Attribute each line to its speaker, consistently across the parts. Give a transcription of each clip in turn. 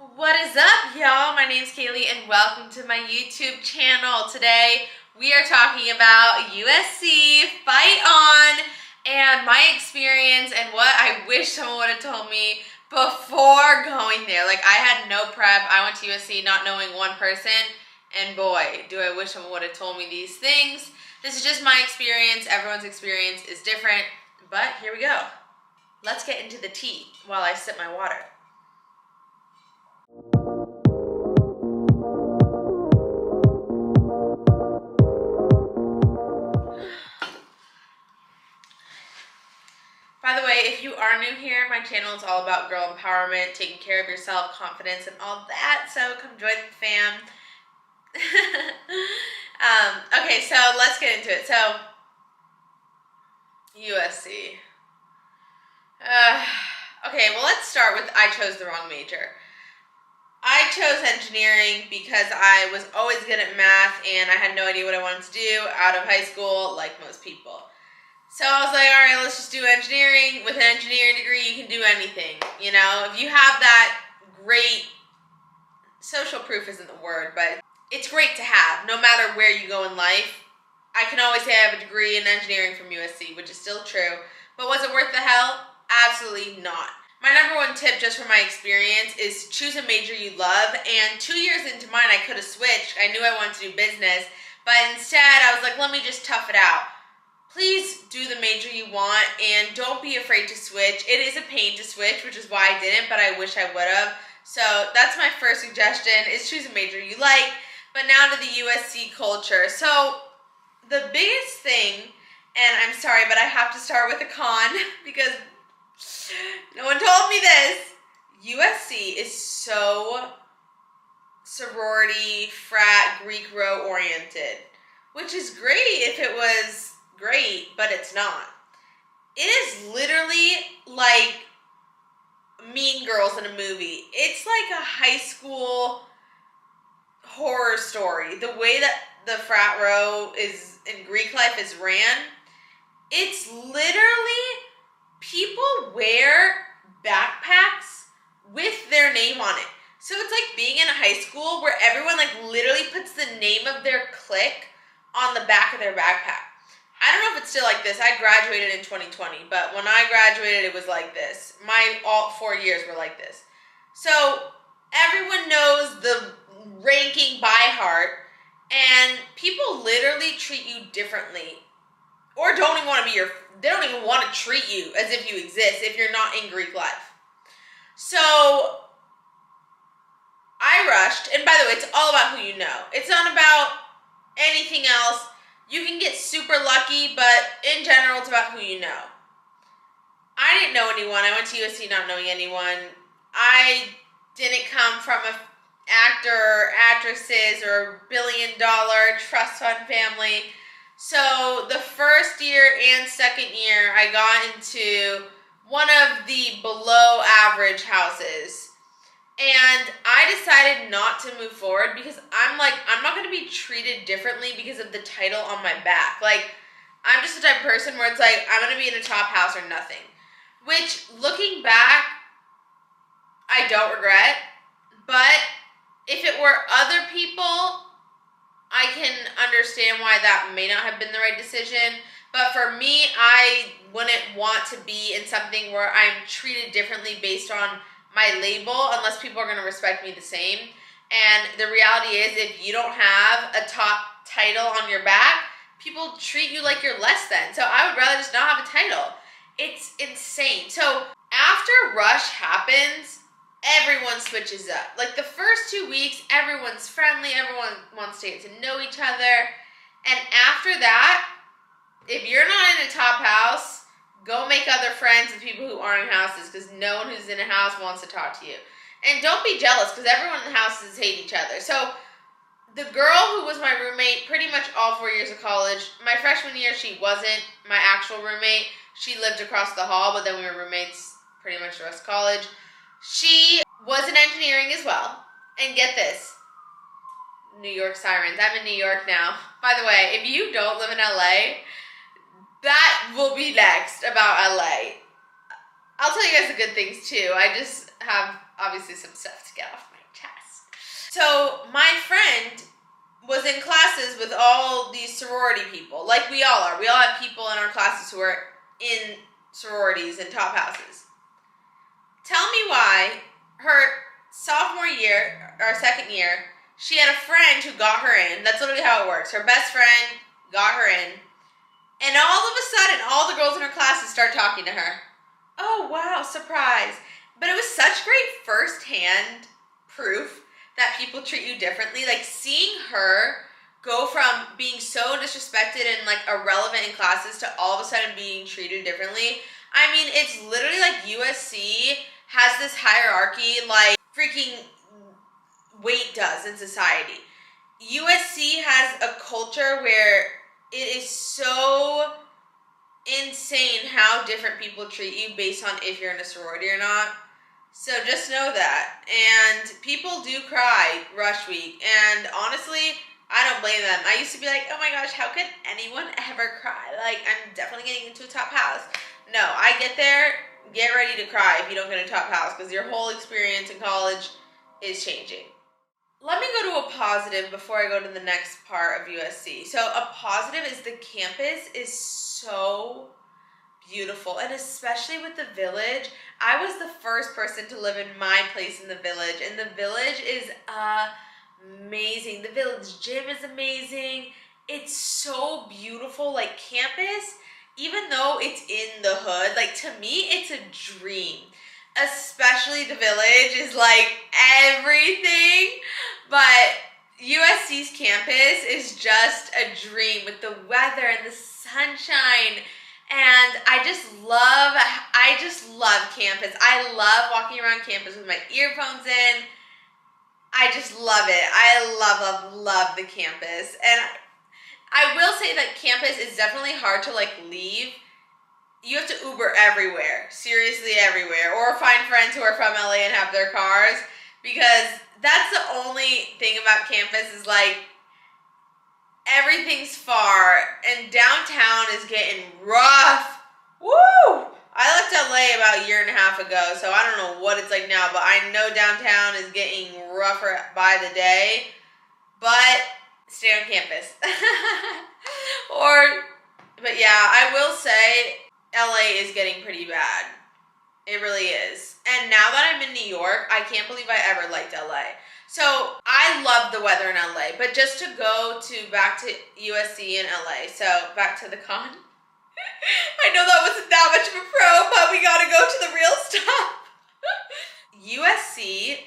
Speaker 1: What is up, y'all? My name's Kaylee and welcome to my YouTube channel. Today we are talking about USC, Fight On, and my experience and what I wish someone would have told me before going there. Like, I had no prep. I went to USC not knowing one person, and boy, do I wish someone would have told me these things. This is just my experience. Everyone's experience is different, but here we go. Let's get into the tea while I sip my water. By the way, if you are new here, my channel is all about girl empowerment, taking care of yourself, confidence, and all that, so come join the fam. Okay, so let's get into it. So, USC. Okay, well, let's start with I chose the wrong major. I chose engineering because I was always good at math and I had no idea what I wanted to do out of high school, like most people. So I was like, all right, let's just do engineering. With an engineering degree, you can do anything. You know, if you have that great, social proof isn't the word, but it's great to have no matter where you go in life. I can always say I have a degree in engineering from USC, which is still true. But was it worth the hell? Absolutely not. My number one tip, just from my experience, is choose a major you love. And 2 years into mine, I could have switched. I knew I wanted to do business, but instead I was like, let me just tough it out. Please do the major you want and don't be afraid to switch. It is a pain to switch, which is why I didn't, but I wish I would have. So that's my first suggestion, is choose a major you like. But now to the USC culture. So the biggest thing, and I'm sorry, but I have to start with a con because no one told me this. USC is so sorority, frat, Greek row oriented, which is great if it was great, but it's not. It is literally like Mean Girls in a movie. It's like a high school horror story. The way that the frat row is in Greek life is ran, it's literally people wear backpacks with their name on it. So it's like being in a high school where everyone like literally puts the name of their clique on the back of their backpack. I don't know if it's still like this. I graduated in 2020, but when I graduated, it was like this. My all 4 years were like this. So everyone knows the ranking by heart, and people literally treat you differently, or don't even want to be they don't even want to treat you as if you exist if you're not in Greek life. So I rushed, and by the way, it's all about who you know. It's not about anything else. You can get super lucky, but in general, it's about who you know. I didn't know anyone. I went to USC not knowing anyone. I didn't come from an actor or actresses or billion-dollar trust fund family. So the first year and second year, I got into one of the below-average houses. And I decided not to move forward because I'm like, I'm not going to be treated differently because of the title on my back. Like, I'm just the type of person where it's like, I'm going to be in a top house or nothing. Which, looking back, I don't regret. But if it were other people, I can understand why that may not have been the right decision. But for me, I wouldn't want to be in something where I'm treated differently based on my label, unless people are going to respect me the same. And the reality is, if you don't have a top title on your back, people treat you like you're less than. So I would rather just not have a title. It's insane. So after rush happens, everyone switches up. Like the first 2 weeks, everyone's friendly, everyone wants to get to know each other. And after that, if you're not in a top house, go make other friends with people who aren't in houses, because no one who's in a house wants to talk to you. And don't be jealous, because everyone in the houses hate each other. So the girl who was my roommate pretty much all 4 years of college, my freshman year, she wasn't my actual roommate. She lived across the hall, but then we were roommates pretty much the rest of college. She was in engineering as well. And get this, New York sirens. I'm in New York now. By the way, if you don't live in LA, that will be next about LA. I'll tell you guys the good things too. I just have obviously some stuff to get off my chest. So my friend was in classes with all these sorority people, like we all are. We all have people in our classes who are in sororities and top houses. Tell me why her sophomore year, or second year, she had a friend who got her in. That's literally how it works. Her best friend got her in. And all of a sudden, all the girls in her classes start talking to her. Oh, wow, surprise. But it was such great firsthand proof that people treat you differently. Like, seeing her go from being so disrespected and, like, irrelevant in classes to all of a sudden being treated differently. I mean, it's literally like USC has this hierarchy like freaking weight does in society. USC has a culture where it is so insane how different people treat you based on if you're in a sorority or not. So just know that. And people do cry rush week. And honestly, I don't blame them. I used to be like, oh my gosh, how could anyone ever cry? Like, I'm definitely getting into a top house. No, I get there, get ready to cry if you don't get a top house, because your whole experience in college is changing. Let me go to a positive before I go to the next part of USC. So a positive is the campus is so beautiful, and especially with the village. I was the first person to live in my place in the village, and the village is amazing. The village gym is amazing. It's so beautiful. Like, campus, even though it's in the hood, like, to me, it's a dream. Especially the village is like everything. But USC's campus is just a dream with the weather and the sunshine. And I just love campus. I love walking around campus with my earphones in. I just love it. I love the campus. And I will say that campus is definitely hard to, like, leave. You have to Uber everywhere. Seriously, everywhere. Or find friends who are from LA and have their cars. Because that's the only thing about campus is, like, everything's far. And downtown is getting rough. Woo! I left LA about a year and a half ago, so I don't know what it's like now, but I know downtown is getting rougher by the day. But stay on campus. But yeah, I will say LA is getting pretty bad. It really is. And now that I'm in New York, I can't believe I ever liked LA. So I love the weather in LA, but just to go back to USC in LA, so back to the con. I know that wasn't that much of a pro, but we gotta go to the real stuff. USC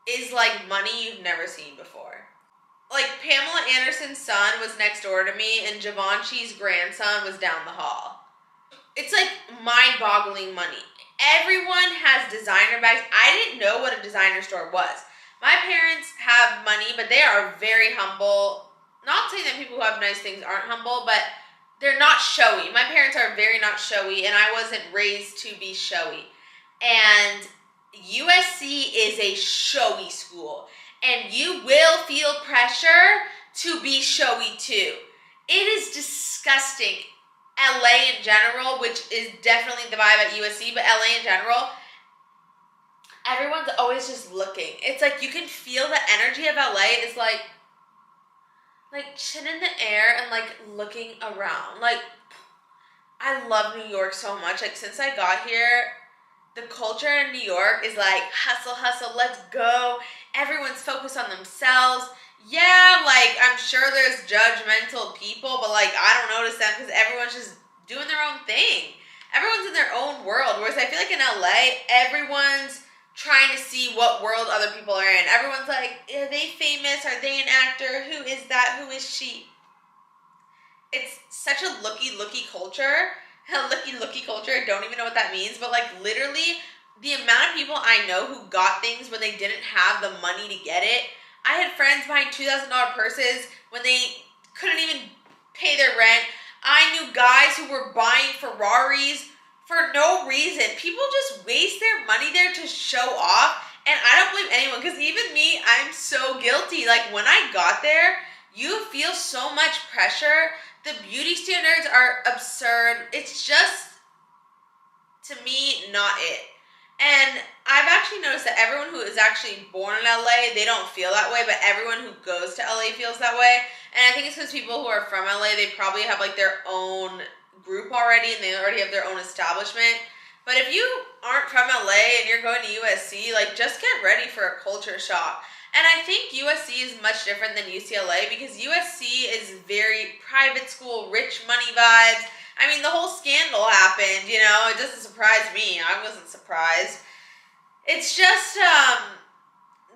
Speaker 1: is like money you've never seen before. Like, Pamela Anderson's son was next door to me, and Givenchy's grandson was down the hall. It's like mind-boggling money. Everyone has designer bags. I didn't know what a designer store was. My parents have money, but they are very humble. Not saying that people who have nice things aren't humble, but they're not showy. My parents are very not showy, and I wasn't raised to be showy. And USC is a showy school, and you will feel pressure to be showy too. It is disgusting. LA in general, which is definitely the vibe at USC, but LA in general, everyone's always just looking. It's like you can feel the energy of LA is like chin in the air and like looking around. Like, I love New York so much. Like, since I got here, the culture in New York is like hustle, hustle, let's go. Everyone's focused on themselves. Yeah, like, I'm sure there's judgmental people, but, like, I don't notice them because everyone's just doing their own thing. Everyone's in their own world, whereas I feel like in LA, everyone's trying to see what world other people are in. Everyone's like, are they famous? Are they an actor? Who is that? Who is she? It's such a looky culture. A looky culture. I don't even know what that means, but, like, literally, the amount of people I know who got things when they didn't have the money to get it. I had friends buying $2,000 purses when they couldn't even pay their rent. I knew guys who were buying Ferraris for no reason. People just waste their money there to show off. And I don't blame anyone, because even me, I'm so guilty. Like, when I got there, you feel so much pressure. The beauty standards are absurd. It's just, to me, not it. And I've actually noticed that everyone who is actually born in LA, they don't feel that way, but everyone who goes to LA feels that way. And I think it's because people who are from LA, they probably have like their own group already and they already have their own establishment. But if you aren't from LA and you're going to USC, like just get ready for a culture shock. And I think USC is much different than UCLA because USC is very private school, rich money vibes. I mean, the whole scandal happened, you know, it doesn't surprise me. I wasn't surprised. It's just,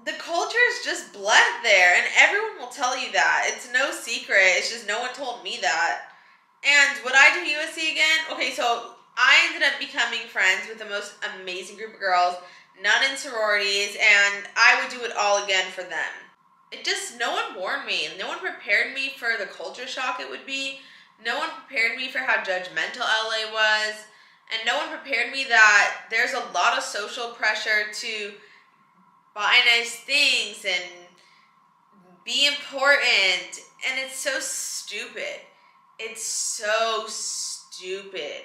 Speaker 1: the culture is just bled there, and everyone will tell you that. It's no secret. It's just no one told me that. And would I do USC again? Okay, so I ended up becoming friends with the most amazing group of girls, none in sororities, and I would do it all again for them. It just, no one warned me. No one prepared me for the culture shock it would be. No one prepared me for how judgmental LA was. And no one prepared me that there's a lot of social pressure to buy nice things and be important. And it's so stupid. It's so stupid.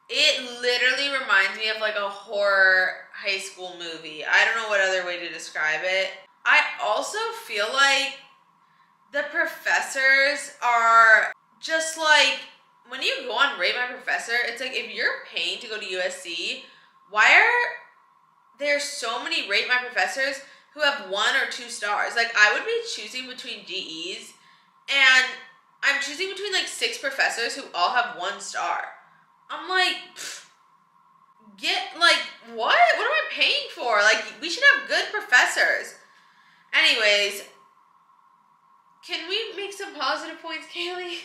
Speaker 1: It literally reminds me of like a horror high school movie. I don't know what other way to describe it. I also feel like the professors are just like, when you go on Rate My Professor, it's like if you're paying to go to USC, why are there so many Rate My Professors who have 1 or 2 stars? Like, I would be choosing between GEs, and I'm choosing between like 6 professors who all have 1 star. I'm like, get, like, what? What am I paying for? Like, we should have good professors. Anyways, can we make some positive points, Kaylee?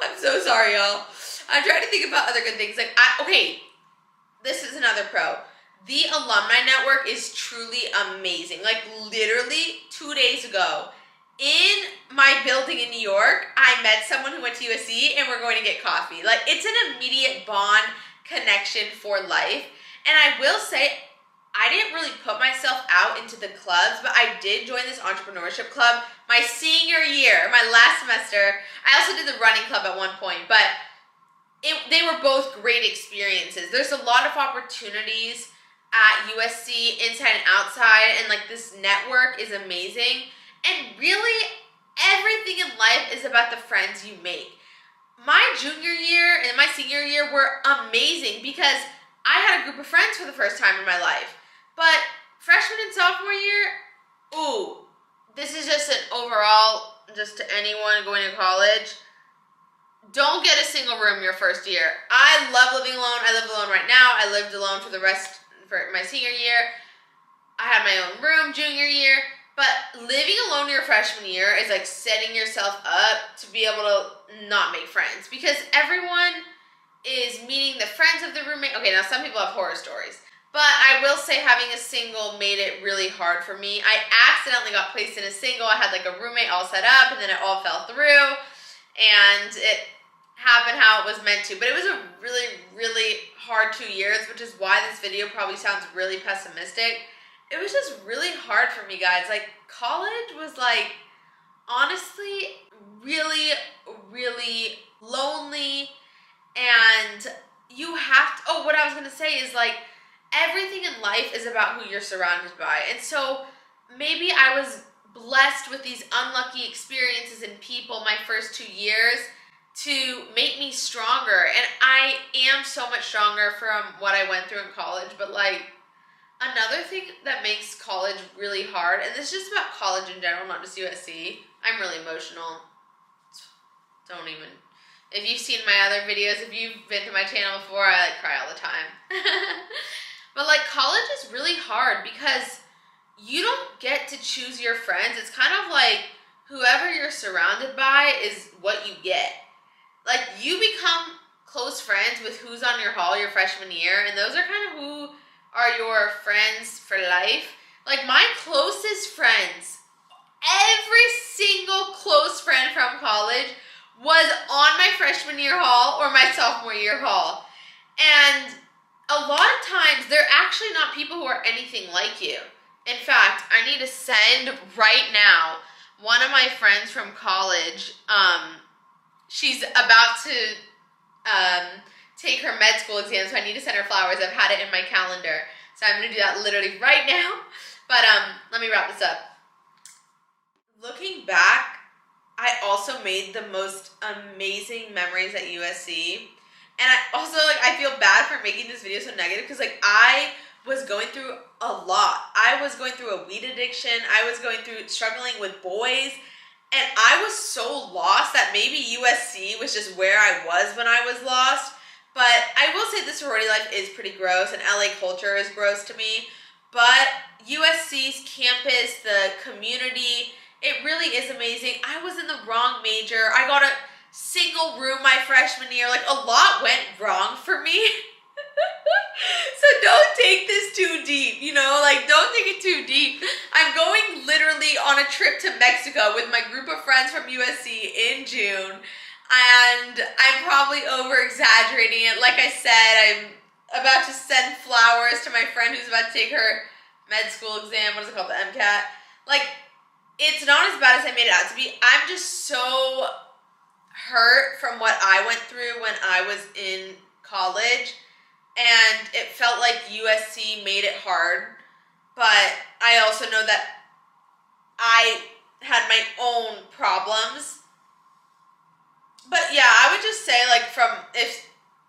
Speaker 1: I'm so sorry, y'all. I'm trying to think about other good things. Like, okay, this is another pro. The alumni network is truly amazing. Like, literally 2 days ago, in my building in New York, I met someone who went to USC and we're going to get coffee. Like, it's an immediate bond connection for life. And I will say, I didn't really put myself out into the clubs, but I did join this entrepreneurship club my senior year, my last semester. I also did the running club at one point, but they were both great experiences. There's a lot of opportunities at USC, inside and outside, and like this network is amazing. And really, everything in life is about the friends you make. My junior year and my senior year were amazing because I had a group of friends for the first time in my life. But freshman and sophomore year, ooh, this is just an overall, just to anyone going to college, don't get a single room your first year. I love living alone. I live alone right now. I lived alone for my senior year. I had my own room junior year. But living alone your freshman year is like setting yourself up to be able to not make friends. Because everyone is meeting the friends of the roommate. Okay, now some people have horror stories. But I will say having a single made it really hard for me. I accidentally got placed in a single. I had like a roommate all set up and then it all fell through. And it happened how it was meant to. But it was a really, really hard 2 years, which is why this video probably sounds really pessimistic. It was just really hard for me, guys. Like, college was like, honestly, really, really lonely. And you have to, what I was going to say is like, everything in life is about who you're surrounded by. And so maybe I was blessed with these unlucky experiences and people my first 2 years to make me stronger. And I am so much stronger from what I went through in college. But like, another thing that makes college really hard, and this is just about college in general, not just USC. I'm really emotional. Don't even. If you've seen my other videos, if you've been to my channel before, I like cry all the time. But like, college is really hard because you don't get to choose your friends. It's kind of like whoever you're surrounded by is what you get. Like, you become close friends with who's on your hall your freshman year, and those are kind of who are your friends for life. Like, my closest friends, every single close friend from college was on my freshman year hall or my sophomore year hall. And a lot of times, they're actually not people who are anything like you. In fact, I need to send right now one of my friends from college, she's about to take her med school exam, so I need to send her flowers. I've had it in my calendar, so I'm going to do that literally right now. But let me wrap this up. Looking back, I also made the most amazing memories at USC. And I also, I feel bad for making this video so negative because, I was going through a lot. I was going through a weed addiction. I was going through struggling with boys. And I was so lost that maybe USC was just where I was when I was lost. But I will say the sorority life is pretty gross, and LA culture is gross to me. But USC's campus, the community, it really is amazing. I was in the wrong major. I got a single room my freshman year. A lot went wrong for me. So don't take this too deep, don't take it too deep. I'm going literally on a trip to Mexico with my group of friends from USC in June, and I'm probably over-exaggerating it. Like I said, I'm about to send flowers to my friend who's about to take her med school exam. What is it called? The MCAT. It's not as bad as I made it out to be. I'm just so hurt from what I went through when I was in college. And it felt like USC made it hard, but I also know that I had my own problems. But yeah, I would just say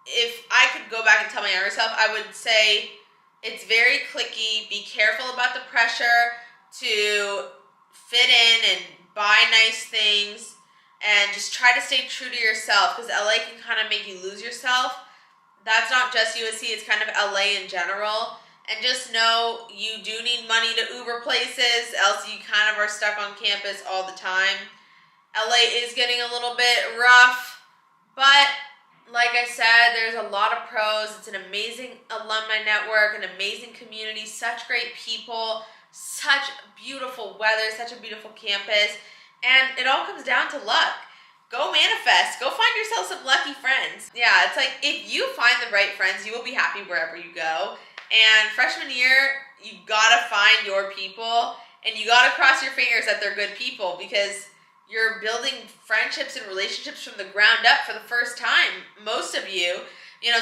Speaker 1: if I could go back and tell my younger self, I would say it's very cliquey. Be careful about the pressure to fit in and buy nice things, and just try to stay true to yourself, because LA can kind of make you lose yourself. That's not just USC, it's kind of LA in general. And just know you do need money to Uber places, else you kind of are stuck on campus all the time. LA is getting a little bit rough, but like I said, there's a lot of pros. It's an amazing alumni network, an amazing community, such great people, such beautiful weather, such a beautiful campus, and it all comes down to luck. Go manifest. Go find yourself some lucky friends. Yeah, it's if you find the right friends, you will be happy wherever you go. And freshman year, you gotta find your people, and you gotta cross your fingers that they're good people, because you're building friendships and relationships from the ground up for the first time. Most of you,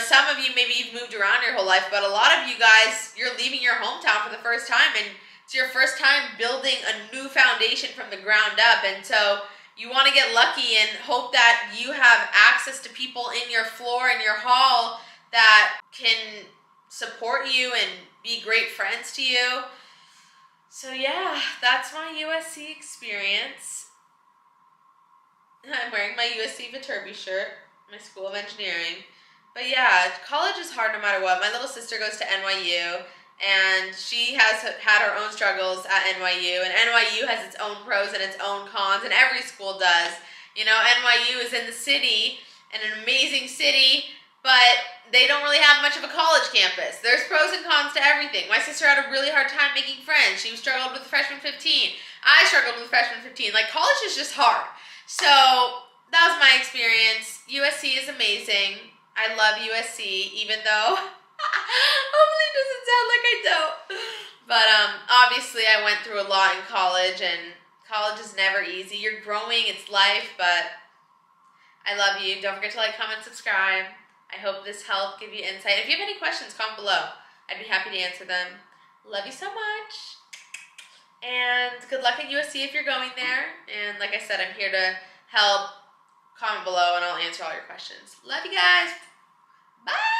Speaker 1: some of you, maybe you've moved around your whole life, but a lot of you guys, you're leaving your hometown for the first time, and it's your first time building a new foundation from the ground up. And so you want to get lucky and hope that you have access to people in your floor and your hall that can support you and be great friends to you. So yeah, that's my USC experience. I'm wearing my USC Viterbi shirt, my School of Engineering. But yeah, college is hard no matter what. My little sister goes to NYU, and she has had her own struggles at NYU, and NYU has its own pros and its own cons, and every school does. NYU is in the city, and an amazing city, but they don't really have much of a college campus. There's pros and cons to everything. My sister had a really hard time making friends. She struggled with freshman 15. I struggled with freshman 15. College is just hard. So that was my experience. USC is amazing. I love USC, even though hopefully it doesn't sound like I don't. But obviously I went through a lot in college, and college is never easy. You're growing, it's life, but I love you. Don't forget to like, comment, subscribe. I hope this helped give you insight. If you have any questions, comment below. I'd be happy to answer them. Love you so much. And good luck at USC if you're going there. And like I said, I'm here to help. Comment below and I'll answer all your questions. Love you guys. Bye.